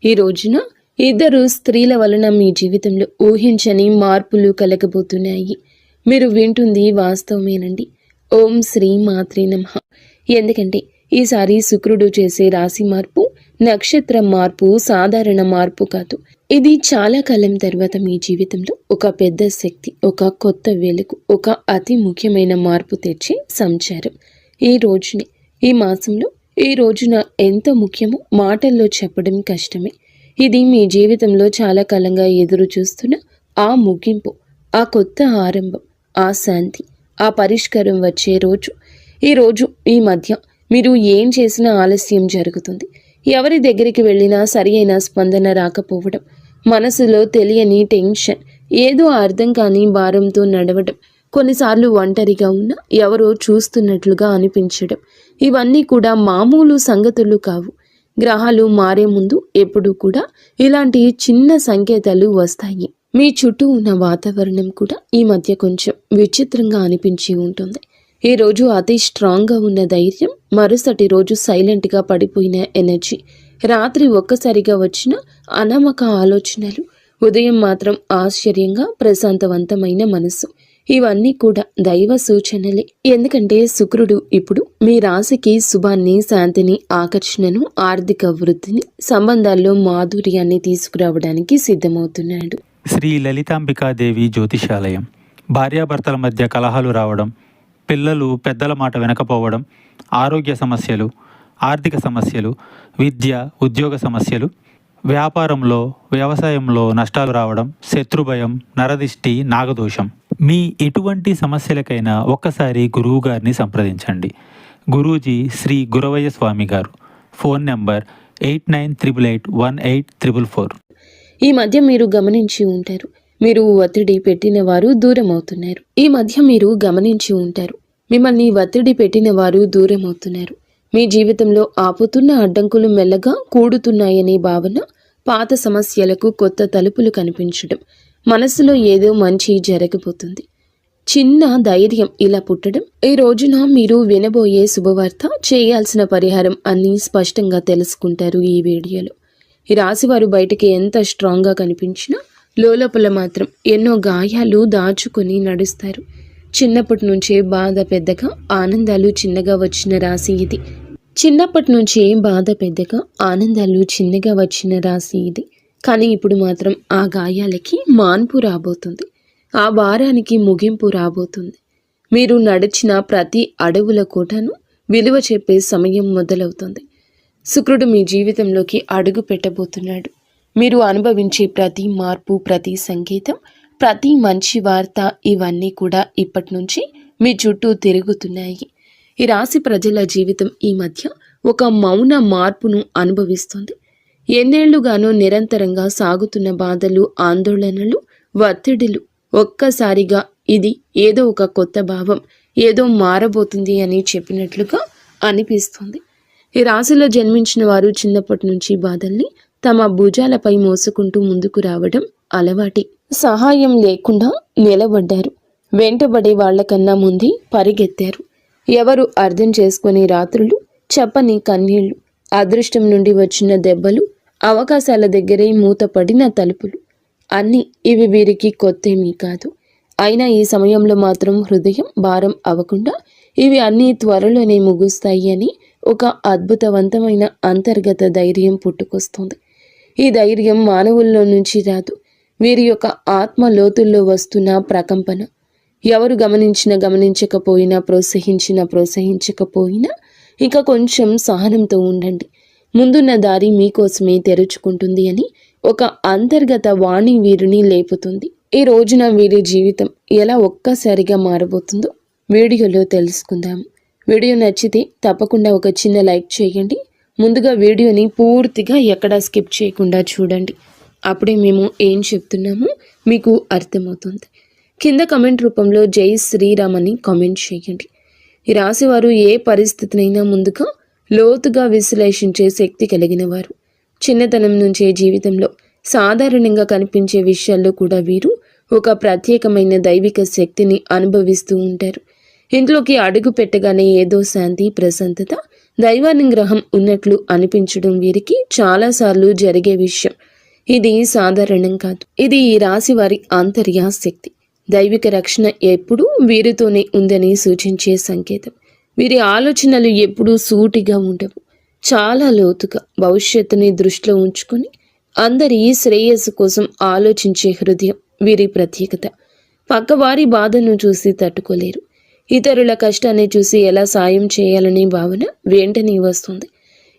ఈ రోజున ఇద్దరు స్త్రీల వలన మీ జీవితంలో ఊహించని మార్పులు కలగబోతున్నాయి. మీరు వింటుంది వాస్తవమేనండి. ఓం శ్రీ మాత్రే నమః. ఎందుకంటే ఈసారి శుక్రుడు చేసే రాశి మార్పు, నక్షత్ర మార్పు సాధారణ మార్పు కాదు. ఇది చాలా కాలం తర్వాత మీ జీవితంలో ఒక పెద్ద శక్తి, ఒక కొత్త వెలుగు, ఒక అతి ముఖ్యమైన మార్పు తెచ్చే సంచారం. ఈ రోజుని, ఈ మాసంలో, ఈ రోజున ఎంత ముఖ్యమో మాటల్లో చెప్పడం కష్టమే. ఇది మీ జీవితంలో చాలా కాలంగా ఎదురు చూస్తున్న ఆ ముగింపు, ఆ కొత్త ఆరంభం, ఆ శాంతి, ఆ పరిష్కారం వచ్చే రోజు. ఈ రోజు, ఈ మధ్య మీరు ఏం చేసినా ఆలస్యం జరుగుతుంది. ఎవరి దగ్గరికి వెళ్ళినా సరి అయిన స్పందన రాకపోవడం, మనసులో తెలియని టెన్షన్, ఏదో అర్థం కాని భారంతో నడవడం, కొన్నిసార్లు ఒంటరిగా ఉన్న ఎవరో చూస్తున్నట్లుగా అనిపించడం, ఇవన్నీ కూడా మామూలు సంగతులు కావు. గ్రహాలు మారే ముందు ఎప్పుడూ కూడా ఇలాంటి చిన్న సంకేతాలు వస్తాయి. మీ చుట్టూ ఉన్న వాతావరణం కూడా ఈ మధ్య కొంచెం విచిత్రంగా అనిపించి ఉంటుంది. ఈ రోజు అతి స్ట్రాంగ్గా ఉన్న ధైర్యం, మరుసటి రోజు సైలెంట్గా పడిపోయిన ఎనర్జీ, రాత్రి ఒక్కసారిగా వచ్చిన అనామక ఆలోచనలు, ఉదయం మాత్రం ఆశ్చర్యంగా ప్రశాంతవంతమైన మనసు, ఇవన్నీ కూడా దైవ సూచనలే. ఎందుకంటే శుక్రుడు ఇప్పుడు మీ రాశికి శుభాన్ని, శాంతిని, ఆకర్షణను, ఆర్థిక వృద్ధిని, సంబంధాల్లో మాధుర్యాన్ని తీసుకురావడానికి సిద్ధమవుతున్నాడు. శ్రీ లలితాంబికాదేవి జ్యోతిషాలయం. భార్యాభర్తల మధ్య కలహాలు రావడం, పిల్లలు పెద్దల మాట వినకపోవడం, ఆరోగ్య సమస్యలు, ఆర్థిక సమస్యలు, విద్య, ఉద్యోగ సమస్యలు, వ్యాపారంలో, వ్యవసాయంలో నష్టాలు రావడం, శత్రుభయం, నరదిష్టి, నాగదోషం, మీ ఎటువంటి సమస్యలకైనా ఒక్కసారి గురువు గారిని సంప్రదించండి. గురూజీ శ్రీ గురవయ్య స్వామి గారు. Phone number 89881844. ఈ మధ్య మీరు గమనించి ఉంటారు, మీరు ఒత్తిడి పెట్టిన వారు దూరం అవుతున్నారు. మిమ్మల్ని ఒత్తిడి పెట్టిన వారు దూరం అవుతున్నారు. మీ జీవితంలో ఆపుతున్న అడ్డంకులు మెల్లగా కూడుతున్నాయనే భావన, పాత సమస్యలకు కొత్త తలుపులు కనిపించడం, మనసులో ఏదో మంచి జరగబోతుంది, చిన్న ధైర్యం ఇలా పుట్టడం. ఈ రోజున మీరు వినబోయే శుభవార్త, చేయాల్సిన పరిహారం అన్నీ స్పష్టంగా తెలుసుకుంటారు ఈ వీడియోలో. ఈ రాశివారు బయటికి ఎంత స్ట్రాంగ్గా కనిపించినా లోపల మాత్రం ఎన్నో గాయాలు దాచుకొని నడుస్తారు. చిన్నప్పటి నుంచే బాధ పెద్దగా, ఆనందాలు చిన్నగా వచ్చిన రాశి ఇది. కానీ ఇప్పుడు మాత్రం ఆ గాయాలకి మాన్పు రాబోతుంది, ఆ భారానికి ముగింపు రాబోతుంది. మీరు నడిచిన ప్రతి అడవుల కోటను విలువ చెప్పే సమయం మొదలవుతుంది. శుక్రుడు మీ జీవితంలోకి అడుగు పెట్టబోతున్నాడు. మీరు అనుభవించే ప్రతి మార్పు, ప్రతి సంకేతం, ప్రతి మంచి వార్త, ఇవన్నీ కూడా ఇప్పటి నుంచి మీ చుట్టూ తిరుగుతున్నాయి. ఈ రాశి ప్రజల జీవితం ఈ మధ్య ఒక మౌన మార్పును అనుభవిస్తుంది. ఎన్నేళ్లుగానో నిరంతరంగా సాగుతున్న బాధలు, ఆందోళనలు, ఒత్తిడిలు ఒక్కసారిగా ఇది ఏదో ఒక కొత్త భావం, ఏదో మారబోతుంది అని చెప్పినట్లుగా అనిపిస్తుంది. ఈ రాశిలో జన్మించిన వారు చిన్నప్పటి నుంచి బాధల్ని తమ భుజాలపై మోసుకుంటూ ముందుకు రావడం అలవాటి. సహాయం లేకుండా నిలబడ్డారు. వెంటబడే వాళ్లకన్నా ముందే పరిగెత్తారు. ఎవరు అర్థం చేసుకునే రాత్రులు, చెప్పని కన్నీళ్లు, అదృష్టం నుండి వచ్చిన దెబ్బలు, అవకాశాల దగ్గరే మూతపడిన తలుపులు, అన్నీ ఇవి వీరికి కొత్తేమీ కాదు. అయినా ఈ సమయంలో మాత్రం హృదయం భారం అవ్వకుండా ఇవి అన్నీ త్వరలోనే ముగుస్తాయి అని ఒక అద్భుతవంతమైన అంతర్గత ధైర్యం పుట్టుకొస్తుంది. ఈ ధైర్యం మానవుల్లో నుంచి రాదు, వీరి యొక్క ఆత్మ లోతుల్లో వస్తున్న ప్రకంపన. ఎవరు గమనించకపోయినా, ప్రోత్సహించకపోయినా ఇక కొంచెం సహనంతో ఉండండి. ముందున్న దారి మీకోసమే తెరుచుకుంటుంది అని ఒక అంతర్గత వాణి వీరిని లేపుతుంది. ఈ రోజున వీరి జీవితం ఎలా ఒక్కసారిగా మారబోతుందో వీడియోలో తెలుసుకుందాం. వీడియో నచ్చితే తప్పకుండా ఒక చిన్న లైక్ చేయండి. ముందుగా వీడియోని పూర్తిగా ఎక్కడా స్కిప్ చేయకుండా చూడండి. అప్పుడే మేము ఏం చెప్తున్నామో మీకు అర్థమవుతుంది. కింద కమెంట్ రూపంలో జై శ్రీరామ్ అని కామెంట్ చేయండి. ఈ రాశివారు ఏ పరిస్థితినైనా ముందుగా లోతుగా విశ్లేషించే శక్తి కలిగిన వారు. చిన్నతనం నుంచే జీవితంలో సాధారణంగా కనిపించే విషయాల్లో కూడా వీరు ఒక ప్రత్యేకమైన దైవిక శక్తిని అనుభవిస్తూ ఉంటారు. ఇంట్లోకి అడుగు పెట్టగానే ఏదో శాంతి, ప్రశాంతత, దైవానుగ్రహం ఉన్నట్లు అనిపించడం వీరికి చాలాసార్లు జరిగే విషయం. ఇది సాధారణం కాదు. ఇది ఈ రాశి వారి ఆంతర్య శక్తి. దైవిక రక్షణ ఎప్పుడూ వీరితోనే ఉందని సూచించే సంకేతం. వీరి ఆలోచనలు ఎప్పుడూ సూటిగా ఉండవు, చాలా లోతుగా భవిష్యత్తుని దృష్టిలో ఉంచుకొని అందరి శ్రేయస్సు కోసం ఆలోచించే హృదయం వీరి ప్రత్యేకత. పక్కవారి బాధను చూసి తట్టుకోలేరు. ఇతరుల కష్టాన్ని చూసి ఎలా సాయం చేయాలనే భావన వెంటనే వస్తుంది.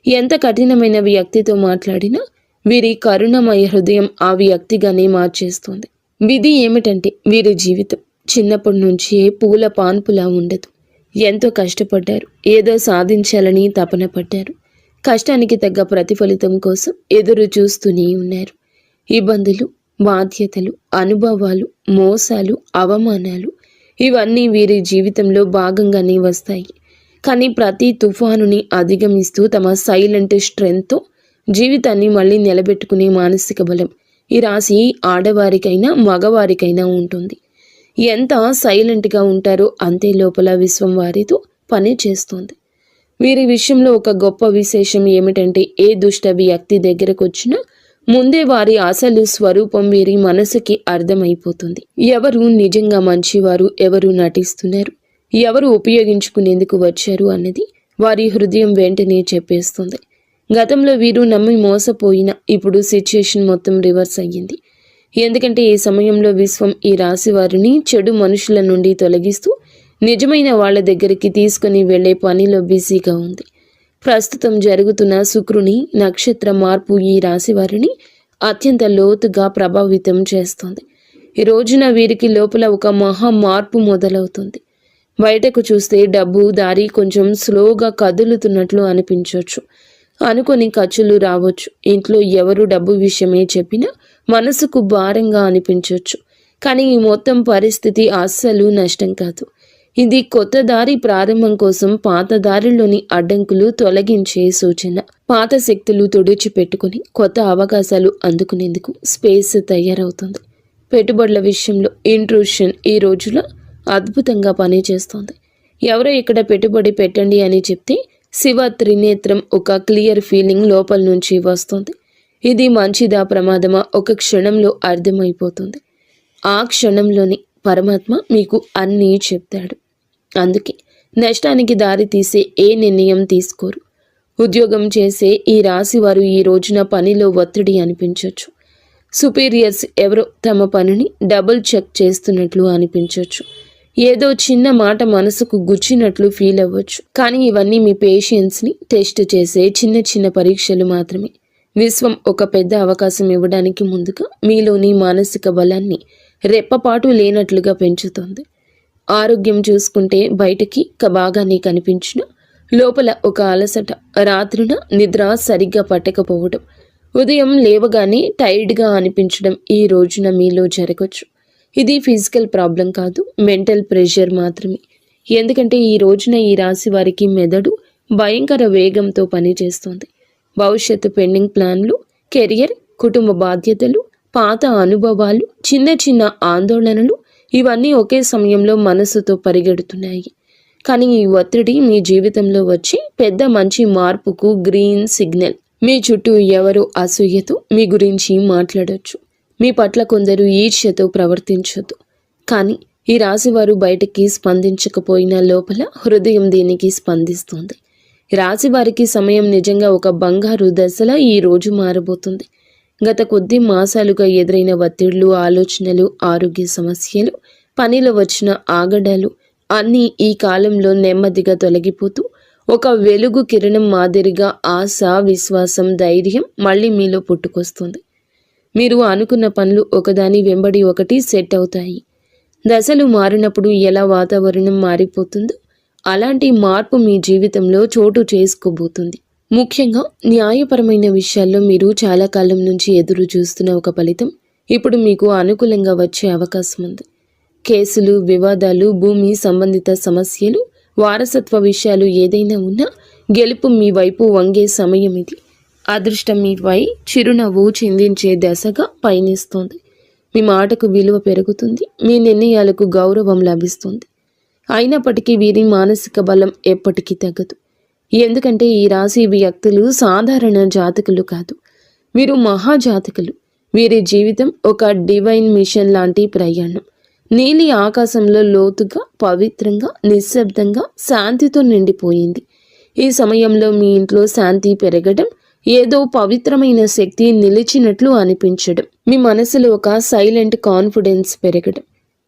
ఎంత కఠినమైన వ్యక్తితో మాట్లాడినా వీరి కరుణమయ హృదయం ఆ వ్యక్తిగానే మార్చేస్తుంది. విధి ఏమిటంటే వీరి జీవితం చిన్నప్పటి నుంచే పూల పాన్పులా ఉండదు. ఎంతో కష్టపడ్డారు, ఏదో సాధించాలని తపన పడ్డారు. కష్టానికి తగ్గ ప్రతిఫలితం కోసం ఎదురు చూస్తూనే ఉన్నారు. ఇబ్బందులు, బాధ్యతలు, అనుభవాలు, మోసాలు, అవమానాలు ఇవన్నీ వీరి జీవితంలో భాగంగానే వస్తాయి. కానీ ప్రతి తుఫానుని అధిగమిస్తూ తమ సైలెంట్ స్ట్రెంగ్త్తో జీవితాన్ని మళ్ళీ నిలబెట్టుకునే మానసిక బలం ఈ రాశి ఆడవారికైనా మగవారికైనా ఉంటుంది. ఎంత సైలెంట్గా ఉంటారో అంతే లోపల విశ్వం వారితో పని చేస్తుంది. వీరి విషయంలో ఒక గొప్ప విశేషం ఏమిటంటే ఏ దుష్ట వ్యక్తి దగ్గరకు వచ్చినా ముందే వారి అసలు స్వరూపం వీరి మనసుకి అర్థమైపోతుంది. ఎవరు నిజంగా మంచివారు, ఎవరు నటిస్తున్నారు, ఎవరు ఉపయోగించుకునేందుకు వచ్చారు అన్నది వారి హృదయం వెంటనే చెప్పేస్తుంది. గతంలో వీరు నమ్మి మోసపోయిన ఇప్పుడు సిచ్యుయేషన్ మొత్తం రివర్స్ అయ్యింది. ఎందుకంటే ఈ సమయంలో విశ్వం ఈ రాశి వారిని చెడు మనుషుల నుండి తొలగిస్తూ నిజమైన వాళ్ళ దగ్గరికి తీసుకుని వెళ్లే పనిలో బిజీగా ఉంది. ప్రస్తుతం జరుగుతున్న శుక్రుని నక్షత్ర మార్పు ఈ రాశి వారిని అత్యంత లోతుగా ప్రభావితం చేస్తుంది. ఈ రోజున వీరికి లోపల ఒక మహా మార్పు మొదలవుతుంది. బయటకు చూస్తే డబ్బు దారి కొంచెం స్లోగా కదులుతున్నట్లు అనిపించవచ్చు. అనుకొని ఖర్చులు రావచ్చు. ఇంట్లో ఎవరు డబ్బు విషయమే చెప్పినా మనసుకు భారంగా అనిపించవచ్చు. కానీ ఈ మొత్తం పరిస్థితి అస్సలు నష్టం కాదు. ఇది కొత్త దారి ప్రారంభం కోసం పాత దారిలోని అడ్డంకులు తొలగించే సూచన. పాత శక్తులు తుడిచిపెట్టుకుని కొత్త అవకాశాలు అందుకునేందుకు స్పేస్ తయారవుతుంది. పెట్టుబడుల విషయంలో ఇంట్రూషన్ ఈ రోజులో అద్భుతంగా పనిచేస్తుంది. ఎవరో ఇక్కడ పెట్టుబడి పెట్టండి అని చెప్తే శివ త్రినేత్రం ఒక క్లియర్ ఫీలింగ్ లోపల నుంచి వస్తుంది. ఇది మంచిదా ప్రమాదమా ఒక క్షణంలో అర్థమైపోతుంది. ఆ క్షణంలోని పరమాత్మ మీకు అన్నీ చెప్తాడు. అందుకే నష్టానికి దారి తీసే ఏ నిర్ణయం తీసుకోరు. ఉద్యోగం చేసే ఈ రాశి వారు ఈ రోజున పనిలో ఒత్తిడి అనిపించవచ్చు. సుపీరియర్స్ ఎవరో తమ పనిని డబుల్ చెక్ చేస్తున్నట్లు అనిపించవచ్చు. ఏదో చిన్న మాట మనసుకు గుచ్చినట్లు ఫీల్ అవ్వచ్చు. కానీ ఇవన్నీ మీ పేషెన్స్ని టెస్ట్ చేసే చిన్న చిన్న పరీక్షలు మాత్రమే. విశ్వం ఒక పెద్ద అవకాశం ఇవ్వడానికి ముందుగా మీలోని మానసిక బలాన్ని రెప్పపాటు లేనట్లుగా పెంచుతుంది. ఆరోగ్యం చూసుకుంటే బయటికి బాగానే కనిపించిన లోపల ఒక అలసట, రాత్రిన నిద్ర సరిగ్గా పట్టకపోవడం, ఉదయం లేవగానే టైర్డ్గా అనిపించడం ఈ రోజున మీలో జరగచ్చు. ఇది ఫిజికల్ ప్రాబ్లం కాదు, మెంటల్ ప్రెషర్ మాత్రమే. ఎందుకంటే ఈ రోజున ఈ రాశి వారికి మెదడు భయంకర వేగంతో పనిచేస్తుంది. భవిష్యత్తు పెండింగ్ ప్లాన్లు, కెరియర్, కుటుంబ బాధ్యతలు, పాత అనుభవాలు, చిన్న చిన్న ఆందోళనలు ఇవన్నీ ఒకే సమయంలో మనసుతో పరిగెడుతున్నాయి. కానీ ఈ ఒత్తిడి మీ జీవితంలో వచ్చి పెద్ద మంచి మార్పుకు గ్రీన్ సిగ్నల్. మీ చుట్టూ ఎవరో అసూయతో మీ గురించి మాట్లాడొచ్చు. మీ పట్ల కొందరు ఈర్ష్యతో ప్రవర్తించొద్దు. కానీ ఈ రాశివారు బయటికి స్పందించకపోయినా లోపల హృదయం దీనికి స్పందిస్తుంది. రాశివారికి సమయం నిజంగా ఒక బంగారు దశలా ఈ రోజు మారబోతుంది. గత కొద్ది మాసాలుగా ఎదురైన ఒత్తిళ్లు, ఆలోచనలు, ఆరోగ్య సమస్యలు, పనిలో వచ్చిన ఆగడాలు అన్నీ ఈ కాలంలో నెమ్మదిగా తొలగిపోతూ ఒక వెలుగు కిరణం మాదిరిగా ఆశ, విశ్వాసం, ధైర్యం మళ్ళీ మీలో పుట్టుకొస్తుంది. మీరు అనుకున్న పనులు ఒకదాని వెంబడి ఒకటి సెట్ అవుతాయి. దశలు మారినప్పుడు ఎలా వాతావరణం మారిపోతుందో అలాంటి మార్పు మీ జీవితంలో చోటు చేసుకోబోతుంది. ముఖ్యంగా న్యాయపరమైన విషయాల్లో మీరు చాలా కాలం నుంచి ఎదురు చూస్తున్న ఒక ఫలితం ఇప్పుడు మీకు అనుకూలంగా వచ్చే అవకాశం ఉంది. కేసులు, వివాదాలు, భూమి సంబంధిత సమస్యలు, వారసత్వ విషయాలు ఏదైనా ఉన్నా గెలుపు మీ వైపు వంగే సమయం ఇది. అదృష్టం మీపై చిరునవ్వు చిందించే దశగా పయనిస్తోంది. మీ మాటకు విలువ పెరుగుతుంది, మీ నిర్ణయాలకు గౌరవం లభిస్తుంది. అయినప్పటికీ వీరి మానసిక బలం ఎప్పటికీ తగ్గదు. ఎందుకంటే ఈ రాశి వ్యక్తులు సాధారణ జాతకులు కాదు, వీరు మహాజాతకులు. వీరి జీవితం ఒక డివైన్ మిషన్ లాంటి ప్రయాణం. నీలి ఆకాశంలో లోతుగా, పవిత్రంగా, నిశ్శబ్దంగా, శాంతితో నిండిపోయింది. ఈ సమయంలో మీ ఇంట్లో శాంతి పెరగడం, ఏదో పవిత్రమైన శక్తి నిలిచినట్లు అనిపించడం, మీ మనసులో ఒక సైలెంట్ కాన్ఫిడెన్స్ పెరగడం.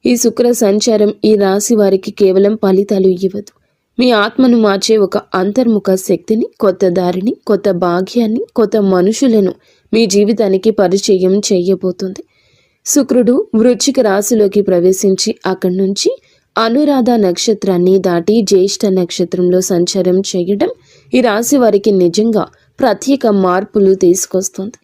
ఈ శుక్ర సంచారం ఈ రాశి వారికి కేవలం ఫలితాలు ఇవ్వదు, మీ ఆత్మను మార్చే ఒక అంతర్ముఖ శక్తిని, కొత్త దారిని, కొత్త భాగ్యాన్ని, కొత్త మనుషులను మీ జీవితానికి పరిచయం చేయబోతుంది. శుక్రుడు వృశ్చిక రాశిలోకి ప్రవేశించి అక్కడి నుంచి అనురాధ నక్షత్రాన్ని దాటి జ్యేష్ఠ నక్షత్రంలో సంచారం చేయడం ఈ రాశి వారికి నిజంగా ప్రత్యేక మార్పులు తీసుకొస్తుంది.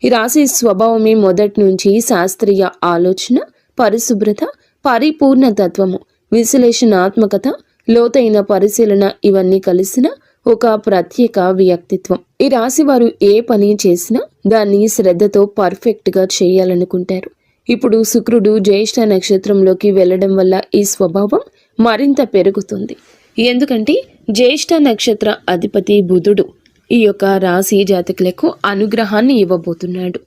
ఈ రాశి స్వభావమే మొదటి నుంచి శాస్త్రీయ ఆలోచన, పరిశుభ్రత, పరిపూర్ణ తత్వము, విశ్లేషణాత్మకత, లోతైన పరిశీలన ఇవన్నీ కలిసిన ఒక ప్రత్యేక వ్యక్తిత్వం. ఈ రాశి వారు ఏ పని చేసినా దాన్ని శ్రద్ధతో పర్ఫెక్ట్గా చేయాలనుకుంటారు. ఇప్పుడు శుక్రుడు జ్యేష్ఠ నక్షత్రంలోకి వెళ్ళడం వల్ల ఈ స్వభావం మరింత పెరుగుతుంది. ఎందుకంటే జ్యేష్ఠ నక్షత్ర అధిపతి బుధుడు ఈ యొక్క రాశి జాతకులకు అనుగ్రహాన్ని ఇవ్వబోతున్నాడు.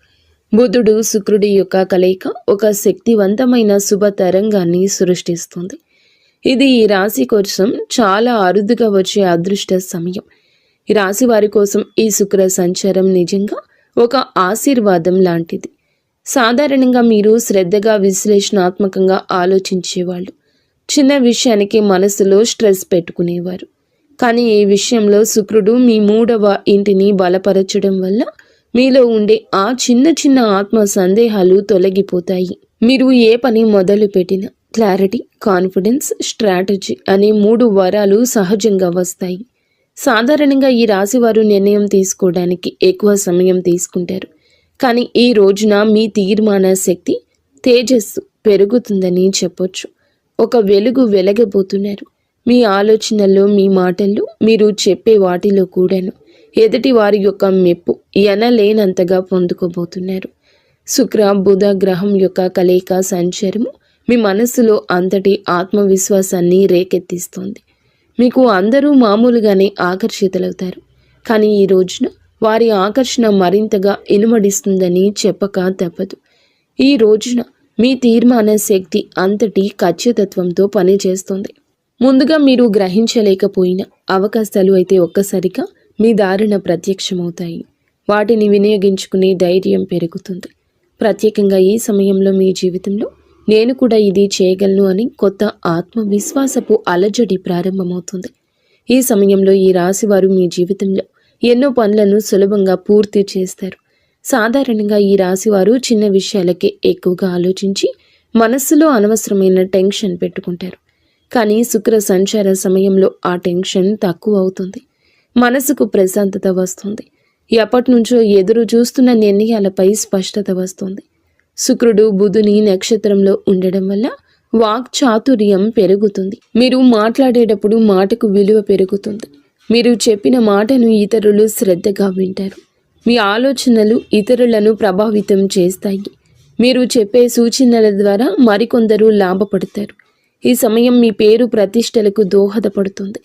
బుధుడు శుక్రుడి యొక్క కలయిక ఒక శక్తివంతమైన శుభ తరంగాన్ని సృష్టిస్తుంది. ఇది ఈ రాశి కోసం చాలా అరుదుగా వచ్చే అదృష్ట సమయం. ఈ రాశి వారి కోసం ఈ శుక్ర సంచారం నిజంగా ఒక ఆశీర్వాదం లాంటిది. సాధారణంగా మీరు శ్రద్ధగా, విశ్లేషణాత్మకంగా ఆలోచించేవాళ్ళు. చిన్న విషయానికి మనసులో స్ట్రెస్ పెట్టుకునేవారు. కానీ ఈ విషయంలో శుక్రుడు మీ 3వ ఇంటిని బలపరచడం వల్ల మీలో ఉండే ఆ చిన్న చిన్న ఆత్మ సందేహాలు తొలగిపోతాయి. మీరు ఏ పని మొదలు పెట్టినా క్లారిటీ, కాన్ఫిడెన్స్, స్ట్రాటజీ అనే 3 వరాలు సహజంగా వస్తాయి. సాధారణంగా ఈ రాశివారు నిర్ణయం తీసుకోవడానికి ఎక్కువ సమయం తీసుకుంటారు. కానీ ఈ రోజున మీ తీర్మాన శక్తి, తేజస్సు పెరుగుతుందని చెప్పొచ్చు. ఒక వెలుగు వెలగబోతున్నారు. మీ ఆలోచనల్లో, మీ మాటల్లో, మీరు చెప్పే వాటిలో కూడాను ఎదుటి వారి యొక్క మెప్పు ఎనలేనంతగా పొందుకోబోతున్నారు. శుక్ర బుధ గ్రహం యొక్క కలయిక సంచారము మీ మనస్సులో అంతటి ఆత్మవిశ్వాసాన్ని రేకెత్తిస్తోంది. మీకు అందరూ మామూలుగానే ఆకర్షితులవుతారు. కానీ ఈ రోజున వారి ఆకర్షణ మరింతగా ఇనుమడిస్తుందని చెప్పక తప్పదు. ఈ రోజున మీ తీర్మాన శక్తి అంతటి ఖచ్చితత్వంతో పనిచేస్తుంది. ముందుగా మీరు గ్రహించలేకపోయిన అవకాశాలు అయితే ఒక్కసారిగా మీ దారిన ప్రత్యక్షమవుతాయి. వాటిని వినియోగించుకునే ధైర్యం పెరుగుతుంది. ప్రత్యేకంగా ఈ సమయంలో మీ జీవితంలో నేను కూడా ఇది చేయగలను అని కొత్త ఆత్మవిశ్వాసపు అలజడి ప్రారంభమవుతుంది. ఈ సమయంలో ఈ రాశివారు మీ జీవితంలో ఎన్నో పనులను సులభంగా పూర్తి చేస్తారు. సాధారణంగా ఈ రాశివారు చిన్న విషయాలకే ఎక్కువగా ఆలోచించి మనస్సులో అనవసరమైన టెన్షన్ పెట్టుకుంటారు. కానీ శుక్ర సంచార సమయంలో ఆ టెన్షన్ తక్కువ అవుతుంది. మనసుకు ప్రశాంతత వస్తుంది. ఎప్పటి నుంచో ఎదురు చూస్తున్న నిర్ణయాలపై స్పష్టత వస్తుంది. శుక్రుడు బుధుని నక్షత్రంలో ఉండడం వల్ల వాక్ చాతుర్యం పెరుగుతుంది. మీరు మాట్లాడేటప్పుడు మాటకు విలువ పెరుగుతుంది. మీరు చెప్పిన మాటను ఇతరులు శ్రద్ధగా వింటారు. మీ ఆలోచనలు ఇతరులను ప్రభావితం చేస్తాయి. మీరు చెప్పే సూచనల ద్వారా మరికొందరు లాభపడతారు. ఈ సమయం మీ పేరు ప్రతిష్టలకు దోహదపడుతుంది.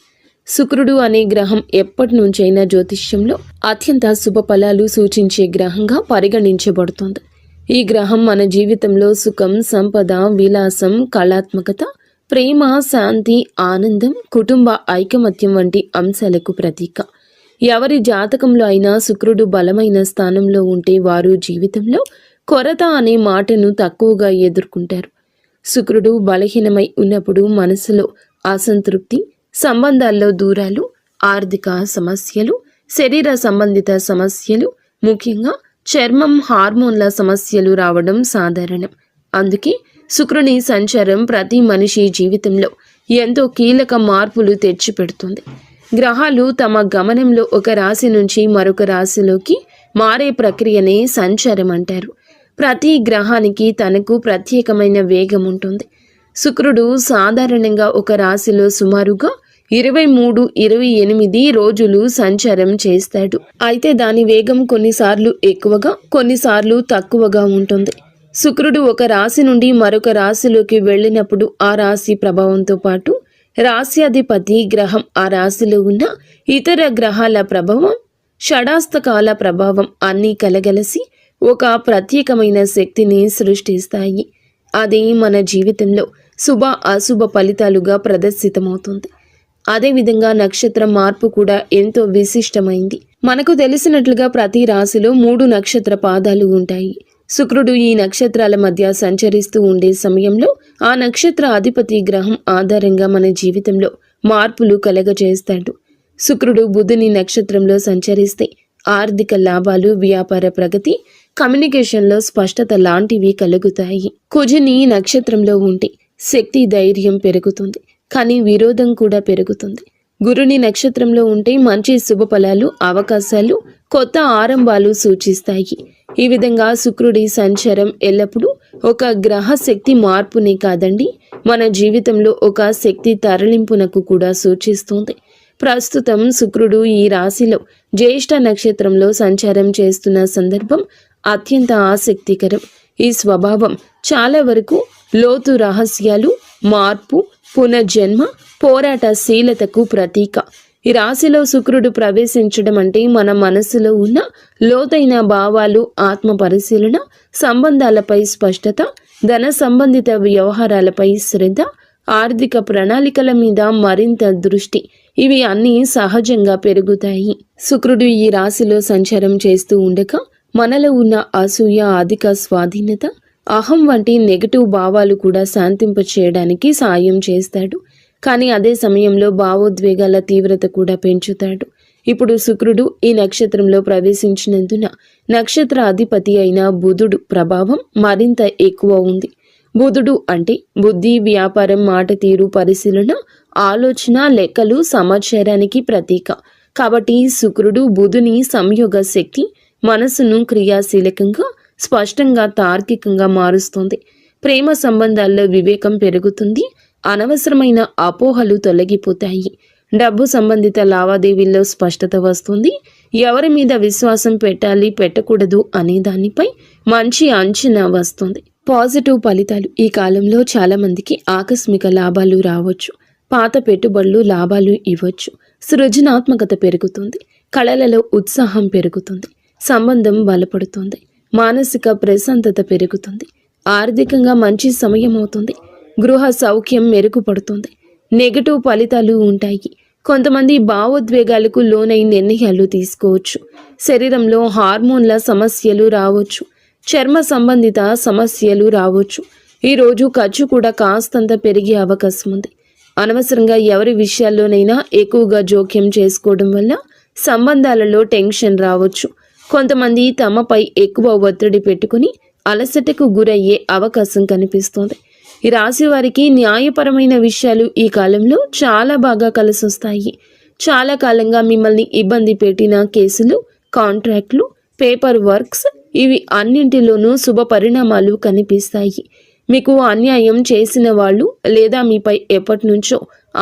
శుక్రుడు అనే గ్రహం ఎప్పటి నుంచైనా జ్యోతిష్యంలో అత్యంత శుభ ఫలాలు సూచించే గ్రహంగా పరిగణించబడుతుంది. ఈ గ్రహం మన జీవితంలో సుఖం, సంపద, విలాసం, కళాత్మకత, ప్రేమ, శాంతి, ఆనందం, కుటుంబ ఐకమత్యం వంటి అంశాలకు ప్రతీక. ఎవరి జాతకంలో అయినా శుక్రుడు బలమైన స్థానంలో ఉంటే వారు జీవితంలో కొరత అనే మాటను తక్కువగా ఎదుర్కొంటారు. శుక్రుడు బలహీనమై ఉన్నప్పుడు మనసులో అసంతృప్తి, సంబంధాల్లో దూరాలు, ఆర్థిక సమస్యలు, శరీర సంబంధిత సమస్యలు, ముఖ్యంగా చర్మం, హార్మోన్ల సమస్యలు రావడం సాధారణం. అందుకే శుక్రుని సంచారం ప్రతి మనిషి జీవితంలో ఎంతో కీలక మార్పులు తెచ్చిపెడుతుంది. గ్రహాలు తమ గమనంలో ఒక రాశి నుంచి మరొక రాశిలోకి మారే ప్రక్రియనే సంచారం అంటారు. ప్రతి గ్రహానికి తనకు ప్రత్యేకమైన వేగం ఉంటుంది. శుక్రుడు సాధారణంగా ఒక రాశిలో సుమారుగా 23-28 రోజులు సంచారం చేస్తాడు. అయితే దాని వేగం కొన్నిసార్లు ఎక్కువగా, కొన్నిసార్లు తక్కువగా ఉంటుంది. శుక్రుడు ఒక రాశి నుండి మరొక రాశిలోకి వెళ్ళినప్పుడు ఆ రాశి ప్రభావంతో పాటు రాశ్యాధిపతి గ్రహం ఆ రాశిలో ఉన్న ఇతర గ్రహాల ప్రభావం, షడాస్తకాల ప్రభావం అన్నీ కలగలిసి ఒక ప్రత్యేకమైన శక్తిని సృష్టిస్తాయి. అది మన జీవితంలో శుభ అశుభ ఫలితాలుగా ప్రదర్శితమవుతుంది. అదేవిధంగా నక్షత్ర మార్పు కూడా ఎంతో విశిష్టమైంది. మనకు తెలిసినట్లుగా ప్రతి రాశిలో 3 నక్షత్ర పాదాలు ఉంటాయి. శుక్రుడు ఈ నక్షత్రాల మధ్య సంచరిస్తూ ఉండే సమయంలో ఆ నక్షత్ర అధిపతి గ్రహం ఆధారంగా మన జీవితంలో మార్పులు కలగజేస్తాడు. శుక్రుడు బుధుని నక్షత్రంలో సంచరిస్తే ఆర్థిక లాభాలు, వ్యాపార ప్రగతి, కమ్యూనికేషన్లో స్పష్టత లాంటివి కలుగుతాయి. కుజుని నక్షత్రంలో ఉంటే శక్తి, ధైర్యం పెరుగుతుంది, కానీ విరోధం కూడా పెరుగుతుంది. గురుని నక్షత్రంలో ఉంటే మంచి శుభ ఫలాలు, అవకాశాలు, కొత్త ఆరంభాలు సూచిస్తాయి. ఈ విధంగా శుక్రుడి సంచారం ఎల్లప్పుడూ ఒక గ్రహ శక్తి మార్పునే కాదండి, మన జీవితంలో ఒక శక్తి తరలింపునకు కూడా సూచిస్తుంది. ప్రస్తుతం శుక్రుడు ఈ రాశిలో జ్యేష్ఠ నక్షత్రంలో సంచారం చేస్తున్న సందర్భం అత్యంత ఆసక్తికరం. ఈ స్వభావం చాలా వరకు లోతు రహస్యాలు, మార్పు, పునర్జన్మ, పోరాటశీలతకు ప్రతీక. ఈ రాశిలో శుక్రుడు ప్రవేశించడం అంటే మన మనసులో ఉన్న లోతైన భావాలు, ఆత్మ పరిశీలన, సంబంధాలపై స్పష్టత, ధన సంబంధిత వ్యవహారాలపై శ్రద్ధ, ఆర్థిక ప్రణాళికల మీద మరింత దృష్టి, ఇవి అన్నీ సహజంగా పెరుగుతాయి. శుక్రుడు ఈ రాశిలో సంచారం చేస్తూ ఉండగా మనలో ఉన్న అసూయ, అధిక స్వాధీనత, అహం వంటి నెగటివ్ భావాలు కూడా శాంతింపచేయడానికి సాయం చేస్తాడు. కానీ అదే సమయంలో భావోద్వేగాల తీవ్రత కూడా పెంచుతాడు. ఇప్పుడు శుక్రుడు ఈ నక్షత్రంలో ప్రవేశించినందున నక్షత్ర అధిపతి అయిన బుధుడు ప్రభావం మరింత ఎక్కువ ఉంది. బుధుడు అంటే బుద్ధి, వ్యాపారం, మాట తీరు, పరిశీలన, ఆలోచన, లెక్కలు, సమాచారానికి ప్రతీక. కాబట్టి శుక్రుడు బుధుని సంయోగ శక్తి మనసును క్రియాశీలకంగా, స్పష్టంగా, తార్కికంగా మారుస్తుంది. ప్రేమ సంబంధాల్లో వివేకం పెరుగుతుంది, అనవసరమైన అపోహలు తొలగిపోతాయి. డబ్బు సంబంధిత లావాదేవీల్లో స్పష్టత వస్తుంది. ఎవరి మీద విశ్వాసం పెట్టాలి, పెట్టకూడదు అనే దానిపై మంచి అంచనా వస్తుంది. పాజిటివ్ ఫలితాలు. ఈ కాలంలో చాలా మందికి ఆకస్మిక లాభాలు రావచ్చు. పాత పెట్టుబడులు లాభాలు ఇవ్వచ్చు. సృజనాత్మకత పెరుగుతుంది. కళలలో ఉత్సాహం పెరుగుతుంది. సంబంధం బలపడుతుంది. మానసిక ప్రశాంతత పెరుగుతుంది. ఆర్థికంగా మంచి సమయం అవుతుంది. గృహ సౌఖ్యం మెరుగుపడుతుంది. నెగటివ్ ఫలితాలు ఉంటాయి. కొంతమంది భావోద్వేగాలకు లోనై నిర్ణయాలు తీసుకోవచ్చు. శరీరంలో హార్మోన్ల సమస్యలు రావచ్చు. చర్మ సంబంధిత సమస్యలు రావచ్చు. ఈరోజు ఖర్చు కూడా కాస్తంత పెరిగే అవకాశం ఉంది. అనవసరంగా ఎవరి విషయాల్లోనైనా ఎక్కువగా జోక్యం చేసుకోవడం వల్ల సంబంధాలలో టెన్షన్ రావచ్చు. కొంతమంది తమపై ఎక్కువ ఒత్తిడి పెట్టుకుని అలసటకు గురయ్యే అవకాశం కనిపిస్తోంది. ఈ రాశి వారికి న్యాయపరమైన విషయాలు ఈ కాలంలో చాలా బాగా కలిసొస్తాయి. చాలా కాలంగా మిమ్మల్ని ఇబ్బంది పెట్టిన కేసులు, కాంట్రాక్ట్లు, పేపర్ వర్క్స్, ఇవి అన్నింటిలోనూ శుభ పరిణామాలు కనిపిస్తాయి. మీకు అన్యాయం చేసిన వాళ్ళు లేదా మీపై ఎప్పటి నుంచో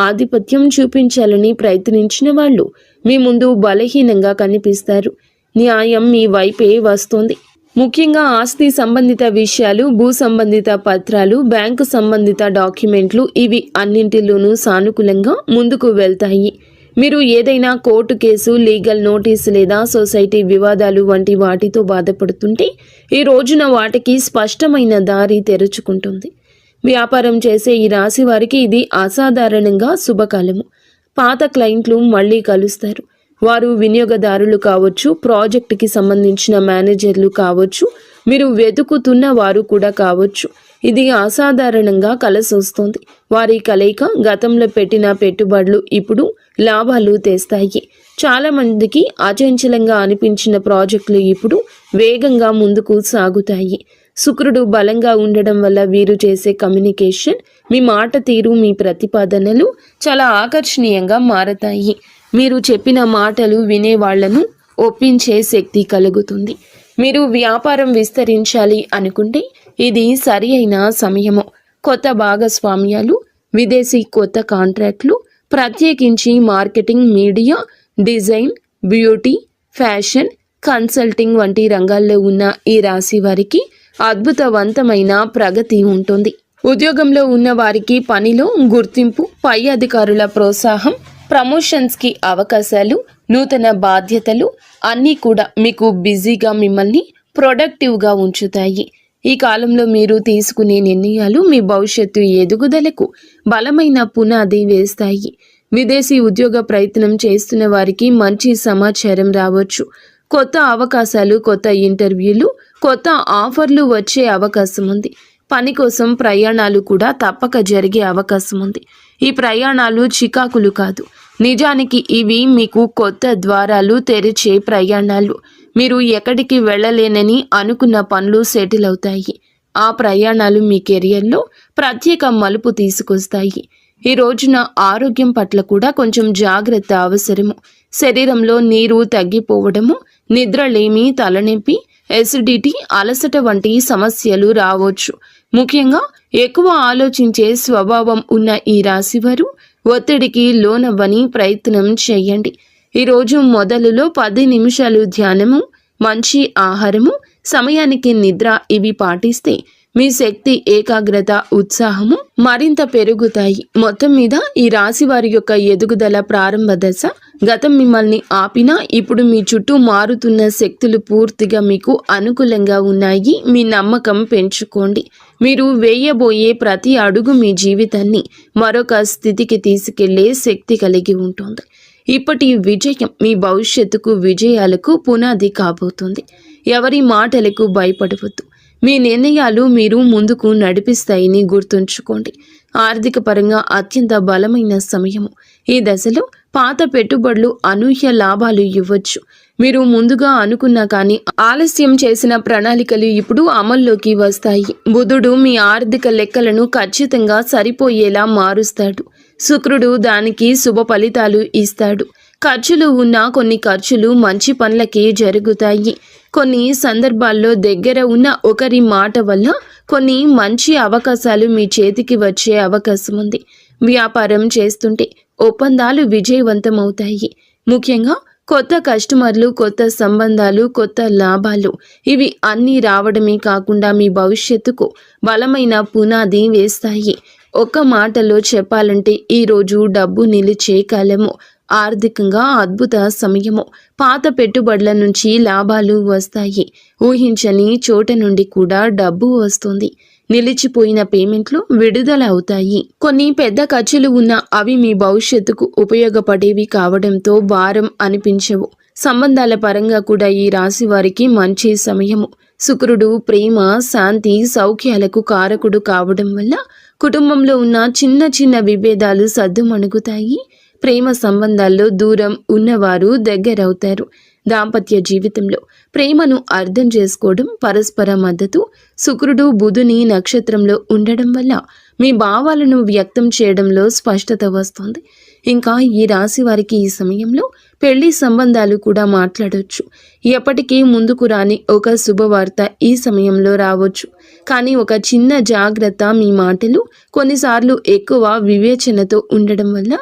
ఆధిపత్యం చూపించాలని ప్రయత్నించిన వాళ్ళు మీ ముందు బలహీనంగా కనిపిస్తారు. న్యాయం మీ వైపే వస్తుంది. ముఖ్యంగా ఆస్తి సంబంధిత విషయాలు, భూ సంబంధిత పత్రాలు, బ్యాంకు సంబంధిత డాక్యుమెంట్లు, ఇవి అన్నింటిలోనూ సానుకూలంగా ముందుకు వెళ్తాయి. మీరు ఏదైనా కోర్టు కేసు, లీగల్ నోటీస్ లేదా సొసైటీ వివాదాలు వంటి వాటితో బాధపడుతుంటే ఈ రోజున వాటికి స్పష్టమైన దారి తెరుచుకుంటుంది. వ్యాపారం చేసే ఈ రాశి వారికి ఇది అసాధారణంగా శుభకాలము. పాత క్లయింట్లు మళ్ళీ కలుస్తారు. వారు వినియోగదారులు కావచ్చు, ప్రాజెక్టుకి సంబంధించిన మేనేజర్లు కావచ్చు, మీరు వెతుకుతున్న వారు కూడా కావచ్చు. ఇది అసాధారణంగా కలిసొస్తుంది. వారి కలయిక గతంలో పెట్టిన పెట్టుబడులు ఇప్పుడు లాభాలు తెస్తాయి. చాలా మందికి అచంచలంగా అనిపించిన ప్రాజెక్టులు ఇప్పుడు వేగంగా ముందుకు సాగుతాయి. శుక్రుడు బలంగా ఉండడం వల్ల వీరు చేసే కమ్యూనికేషన్, మీ మాట తీరు, మీ ప్రతిపాదనలు చాలా ఆకర్షణీయంగా మారతాయి. మీరు చెప్పిన మాటలు వినేవాళ్లను ఒప్పించే శక్తి కలుగుతుంది. మీరు వ్యాపారం విస్తరించాలి అనుకుంటే ఇది సరి అయిన సమయము. కొత్త భాగస్వామ్యాలు, విదేశీ కొత్త కాంట్రాక్ట్లు, ప్రత్యేకించి marketing, media, design, beauty, fashion, consulting వంటి రంగాల్లో ఉన్న ఈ రాశి వారికి అద్భుతవంతమైన ప్రగతి ఉంటుంది. ఉద్యోగంలో ఉన్న వారికి పనిలో గుర్తింపు, పై అధికారుల ప్రోత్సాహం, ప్రమోషన్స్కి అవకాశాలు, నూతన బాధ్యతలు అన్నీ కూడా మీకు బిజీగా మిమ్మల్ని ప్రొడక్టివ్గా ఉంచుతాయి. ఈ కాలంలో మీరు తీసుకునే నిర్ణయాలు మీ భవిష్యత్తు ఎదుగుదలకు బలమైన పునాది వేస్తాయి. విదేశీ ఉద్యోగ ప్రయత్నం చేస్తున్న వారికి మంచి సమాచారం రావచ్చు. కొత్త అవకాశాలు, కొత్త ఇంటర్వ్యూలు, కొత్త ఆఫర్లు వచ్చే అవకాశం ఉంది. పని కోసం ప్రయాణాలు కూడా తప్పక జరిగే అవకాశం ఉంది. ఈ ప్రయాణాలు చికాకులు కాదు, నిజానికి ఇవి మీకు కొత్త ద్వారాలు తెరిచే ప్రయాణాలు. మీరు ఎక్కడికి వెళ్ళలేనని అనుకున్న పనులు సెటిల్ అవుతాయి. ఆ ప్రయాణాలు మీ కెరియర్లో ప్రత్యేక మలుపు తీసుకొస్తాయి. ఈ రోజున ఆరోగ్యం పట్ల కూడా కొంచెం జాగ్రత్త అవసరము. శరీరంలో నీరు తగ్గిపోవడము, నిద్రలేమి, తలనొప్పి, ఎసిడిటీ, అలసట వంటి సమస్యలు రావచ్చు. ముఖ్యంగా ఎక్కువ ఆలోచించే స్వభావం ఉన్న ఈ రాశివారు ఒత్తిడికి లోనవ్వని ప్రయత్నం చేయండి. ఈరోజు మొదలులో 10 నిమిషాలు ధ్యానము, మంచి ఆహారము, సమయానికి నిద్ర ఇవి పాటిస్తే మీ శక్తి, ఏకాగ్రత, ఉత్సాహము మరింత పెరుగుతాయి. మొత్తం మీద ఈ రాశి వారి యొక్క ఎదుగుదల ప్రారంభ దశ. గతం మిమ్మల్ని ఆపినా ఇప్పుడు మీ చుట్టూ మారుతున్న శక్తులు పూర్తిగా మీకు అనుకూలంగా ఉన్నాయి. మీ నమ్మకం పెంచుకోండి. మీరు వేయబోయే ప్రతి అడుగు మీ జీవితాన్ని మరొక స్థితికి తీసుకెళ్లే శక్తి కలిగి ఉంటుంది. ఇప్పటి విజయం మీ భవిష్యత్తుకు, విజయాలకు పునాది కాబోతుంది. ఎవరి మాటలకు భయపడవద్దు. మీ నిర్ణయాలు మీరు ముందుకు నడిపిస్తాయని గుర్తుంచుకోండి. ఆర్థిక పరంగా అత్యంత బలమైన సమయము. ఈ దశలో పాత పెట్టుబడులు అనూహ్య లాభాలు ఇవ్వచ్చు. మీరు ముందుగా అనుకున్నా కానీ ఆలస్యం చేసిన ప్రణాళికలు ఇప్పుడు అమల్లోకి వస్తాయి. బుధుడు మీ ఆర్థిక లెక్కలను ఖచ్చితంగా సరిపోయేలా మారుస్తాడు. శుక్రుడు దానికి శుభ ఫలితాలు ఇస్తాడు. ఖర్చులు ఉన్న కొన్ని ఖర్చులు మంచి పనులకే జరుగుతాయి. కొన్ని సందర్భాల్లో దగ్గర ఉన్న ఒకరి మాట వల్ల కొన్ని మంచి అవకాశాలు మీ చేతికి వచ్చే అవకాశం ఉంది. వ్యాపారం చేస్తుంటే ఒప్పందాలు విజయవంతమవుతాయి. ముఖ్యంగా కొత్త కస్టమర్లు, కొత్త సంబంధాలు, కొత్త లాభాలు ఇవి అన్నీ రావడమే కాకుండా మీ భవిష్యత్తుకు బలమైన పునాది వేస్తాయి. ఒక్క మాటలో చెప్పాలంటే ఈరోజు డబ్బు నిలిచే కాలము. ఆర్థికంగా అద్భుత సమయము. పాత పెట్టుబడుల నుంచి లాభాలు వస్తాయి. ఊహించని చోట నుండి కూడా డబ్బు వస్తుంది. నిలిచిపోయిన పేమెంట్లు విడుదల అవుతాయి. కొన్ని పెద్ద ఖర్చులు ఉన్నా అవి మీ భవిష్యత్తుకు ఉపయోగపడేవి కావడంతో భారం అనిపించవు. సంబంధాల పరంగా కూడా ఈ రాశి వారికి మంచి సమయము. శుక్రుడు ప్రేమ, శాంతి, సౌఖ్యాలకు కారకుడు కావడం వల్ల కుటుంబంలో ఉన్న చిన్న చిన్న విభేదాలు సద్దుమణుగుతాయి. ప్రేమ సంబంధాల్లో దూరం ఉన్నవారు దగ్గరవుతారు. దాంపత్య జీవితంలో ప్రేమను అర్థం చేసుకోవడం, పరస్పర మద్దతు. శుక్రుడు బుధుని నక్షత్రంలో ఉండడం వల్ల మీ భావాలను వ్యక్తం చేయడంలో స్పష్టత వస్తుంది. ఇంకా ఈ రాశి వారికి ఈ సమయంలో పెళ్లి సంబంధాలు కూడా మాట్లాడవచ్చు. ఎప్పటికీ ముందుకు రాని ఒక శుభవార్త ఈ సమయంలో రావచ్చు. కానీ ఒక చిన్న జాగ్రత్త, మీ మాటలు కొన్నిసార్లు ఎక్కువ వివేచనతో ఉండడం వల్ల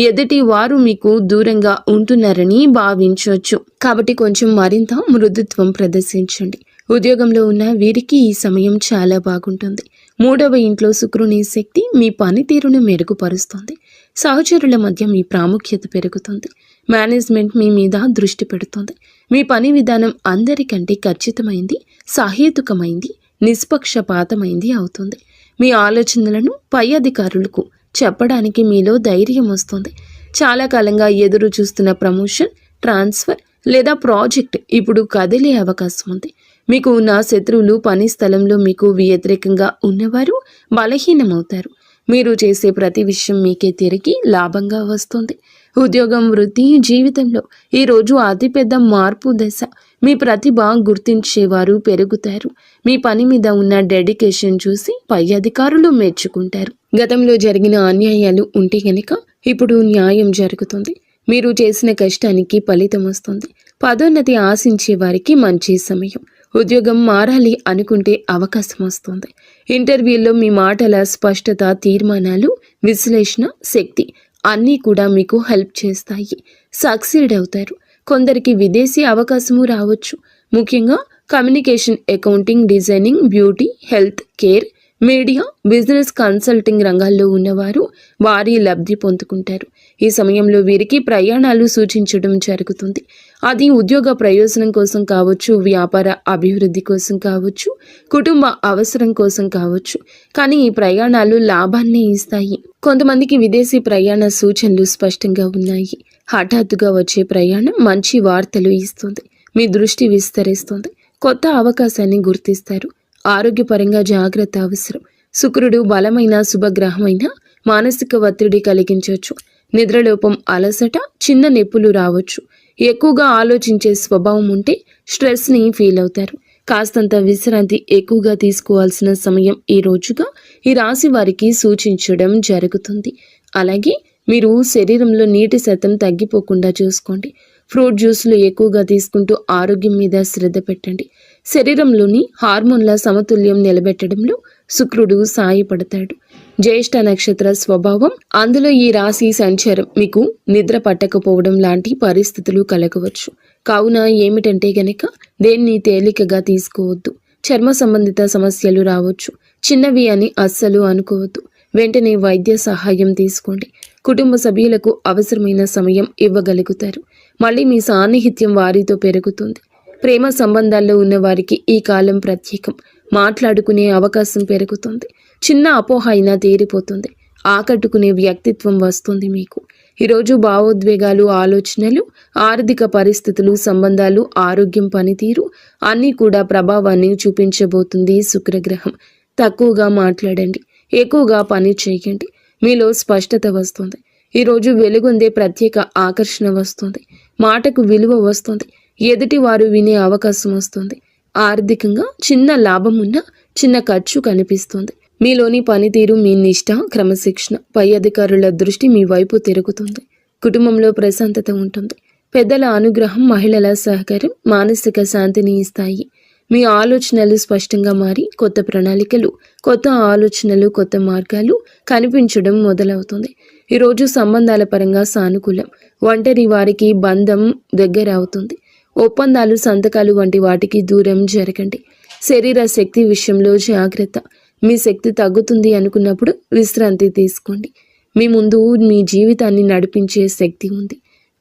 ఎదుటి వారు మీకు దూరంగా ఉంటున్నారని భావించవచ్చు. కాబట్టి కొంచెం మరింత మృదుత్వం ప్రదర్శించండి. ఉద్యోగంలో ఉన్న వీరికి ఈ సమయం చాలా బాగుంటుంది. 3వ ఇంట్లో శుక్రుని శక్తి మీ పనితీరును మెరుగుపరుస్తుంది. సహచరుల మధ్య మీ ప్రాముఖ్యత పెరుగుతుంది. మేనేజ్మెంట్ మీ మీద దృష్టి పెడుతుంది. మీ పని విధానం అందరికంటే ఖచ్చితమైంది, సహేతుకమైంది, నిష్పక్షపాతమైంది అవుతుంది. మీ ఆలోచనలను పై అధికారులకు చెప్పడానికి మీలో ధైర్యం వస్తుంది. చాలా కాలంగా ఎదురు చూస్తున్న ప్రమోషన్, ట్రాన్స్ఫర్ లేదా ప్రాజెక్ట్ ఇప్పుడు కదిలే అవకాశం ఉంది. మీకు ఉన్న శత్రువులు, పని స్థలంలో మీకు వ్యతిరేకంగా ఉన్నవారు బలహీనమవుతారు. మీరు చేసే ప్రతి విషయం మీకే తిరిగి లాభంగా వస్తుంది. ఉద్యోగం, వృత్తి, జీవితంలో ఈరోజు అతిపెద్ద మార్పు దశ. మీ ప్రతిభ గుర్తించేవారు పెరుగుతారు. మీ పని మీద ఉన్న డెడికేషన్ చూసి పై అధికారులు మెచ్చుకుంటారు. గతంలో జరిగిన అన్యాయాలు ఉంటే గనక ఇప్పుడు న్యాయం జరుగుతుంది. మీరు చేసిన కష్టానికి ఫలితం వస్తుంది. పదోన్నతి ఆశించే వారికి మంచి సమయం. ఉద్యోగం మారాలి అనుకుంటే అవకాశం వస్తుంది. ఇంటర్వ్యూల్లో మీ మాటల స్పష్టత, తీర్మానాలు, విశ్లేషణ శక్తి అన్నీ కూడా మీకు హెల్ప్ చేస్తాయి. సక్సీడ్ అవుతారు. కొందరికి విదేశీ అవకాశము రావచ్చు. ముఖ్యంగా communication, accounting, designing, beauty, health care, media, business consulting రంగాల్లో ఉన్నవారు వారి లబ్ధి పొందుకుంటారు. ఈ సమయంలో వీరికి ప్రయాణాలు సూచించడం జరుగుతుంది. అది ఉద్యోగ ప్రయోజనం కోసం కావచ్చు, వ్యాపార అభివృద్ధి కోసం కావచ్చు, కుటుంబ అవసరం కోసం కావచ్చు. కానీ ఈ ప్రయాణాలు లాభాన్ని ఇస్తాయి. కొంతమందికి విదేశీ ప్రయాణ సూచనలు స్పష్టంగా ఉన్నాయి. హఠాత్తుగా వచ్చే ప్రయాణం మంచి వార్తలు ఇస్తుంది. మీ దృష్టి విస్తరిస్తుంది. కొత్త అవకాశాన్ని గుర్తిస్తారు. ఆరోగ్యపరంగా జాగ్రత్త అవసరం. శుక్రుడు బలమైన శుభగ్రహమైన మానసిక ఒత్తిడి కలిగించవచ్చు. నిద్రలోపం, అలసట, చిన్న నొప్పులు రావచ్చు. ఎక్కువగా ఆలోచించే స్వభావం ఉంటే స్ట్రెస్ని ఫీల్ అవుతారు. కాస్తంత విశ్రాంతి ఎక్కువగా తీసుకోవాల్సిన సమయం ఈ రోజుగా ఈ రాశి వారికి సూచించడం జరుగుతుంది. అలాగే మీరు శరీరంలో నీటి శాతం తగ్గిపోకుండా చూసుకోండి. ఫ్రూట్ జ్యూస్లు ఎక్కువగా తీసుకుంటూ ఆరోగ్యం మీద శ్రద్ధ పెట్టండి. శరీరంలోని హార్మోన్ల సమతుల్యం నిలబెట్టడంలో శుక్రుడు సాయపడతాడు. జ్యేష్ఠ నక్షత్ర స్వభావం, అందులో ఈ రాశి సంచారం మీకు నిద్ర పట్టకపోవడం లాంటి పరిస్థితులు కలగవచ్చు. కావున ఏమిటంటే గనక దేన్ని తేలికగా తీసుకోవద్దు. చర్మ సంబంధిత సమస్యలు రావచ్చు. చిన్నవి అని అస్సలు అనుకోవద్దు. వెంటనే వైద్య సహాయం తీసుకోండి. కుటుంబ సభ్యులకు అవసరమైన సమయం ఇవ్వగలుగుతారు. మళ్ళీ మీ సాన్నిహిత్యం వారితో పెరుగుతుంది. ప్రేమ సంబంధాల్లో ఉన్న వారికి ఈ కాలం ప్రత్యేకం. మాట్లాడుకునే అవకాశం పెరుగుతుంది. చిన్న అపోహ అయినా తీరిపోతుంది. ఆకట్టుకునే వ్యక్తిత్వం వస్తుంది మీకు. ఈరోజు భావోద్వేగాలు, ఆలోచనలు, ఆర్థిక పరిస్థితులు, సంబంధాలు, ఆరోగ్యం, పనితీరు అన్నీ కూడా ప్రభావాన్ని చూపించబోతుంది శుక్రగ్రహం. తక్కువగా మాట్లాడండి. ఎక్కువగా పని చేయండి. మీలో స్పష్టత వస్తుంది. ఈరోజు వెలుగొందే ప్రత్యేక ఆకర్షణ వస్తుంది. మాటకు విలువ వస్తుంది. ఎదుటి వారు వినే అవకాశం వస్తుంది. ఆర్థికంగా చిన్న లాభం ఉన్నా చిన్న ఖర్చు కనిపిస్తుంది. మీలోని పనితీరు, మీ నిష్ఠ, క్రమశిక్షణ, పై అధికారుల దృష్టి మీ వైపు తిరుగుతుంది. కుటుంబంలో ప్రశాంతత ఉంటుంది. పెద్దల అనుగ్రహం, మహిళల సహకారం మానసిక శాంతిని ఇస్తాయి. మీ ఆలోచనలు స్పష్టంగా మారి కొత్త ప్రణాళికలు, కొత్త ఆలోచనలు, కొత్త మార్గాలు కనిపించడం మొదలవుతుంది. ఈరోజు సంబంధాల పరంగా సానుకూలం. ఒంటరి వారికి బంధం దగ్గర అవుతుంది. ఒప్పందాలు, సంతకాలు వంటి వాటికి దూరం జరగండి. శరీర శక్తి విషయంలో జాగ్రత్త. మీ శక్తి తగ్గుతుంది అనుకున్నప్పుడు విశ్రాంతి తీసుకోండి. మీ ముందు మీ జీవితాన్ని నడిపించే శక్తి ఉంది.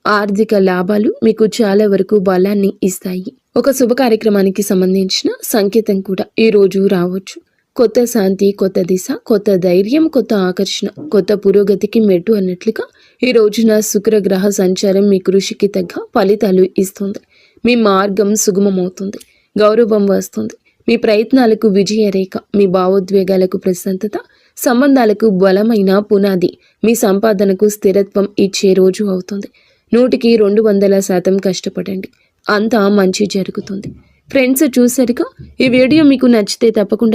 ఆర్థిక లాభాలు మీకు చాలా వరకు బలాన్ని ఇస్తాయి. ఒక శుభ కార్యక్రమానికి సంబంధించిన సంకేతం కూడా ఈ రోజు రావచ్చు. కొత్త శాంతి, కొత్త దిశ, కొత్త ధైర్యం, కొత్త ఆకర్షణ, కొత్త పురోగతికి మెట్టు అన్నట్లుగా ఈ రోజున శుక్రగ్రహ సంచారం మీ కృషికి తగ్గ ఫలితాలు ఇస్తుంది. మీ మార్గం సుగమమవుతుంది. గౌరవం వస్తుంది. మీ ప్రయత్నాలకు విజయరేఖ, మీ భావోద్వేగాలకు ప్రశాంతత, సంబంధాలకు బలమైన పునాది, మీ సంపాదనకు స్థిరత్వం ఇచ్చే రోజు అవుతుంది. 100% కష్టపడండి. అంతా మంచి జరుగుతుంది. ఫ్రెండ్స్, చూసారుగా, ఈ వీడియో మీకు నచ్చితే తప్పకుండా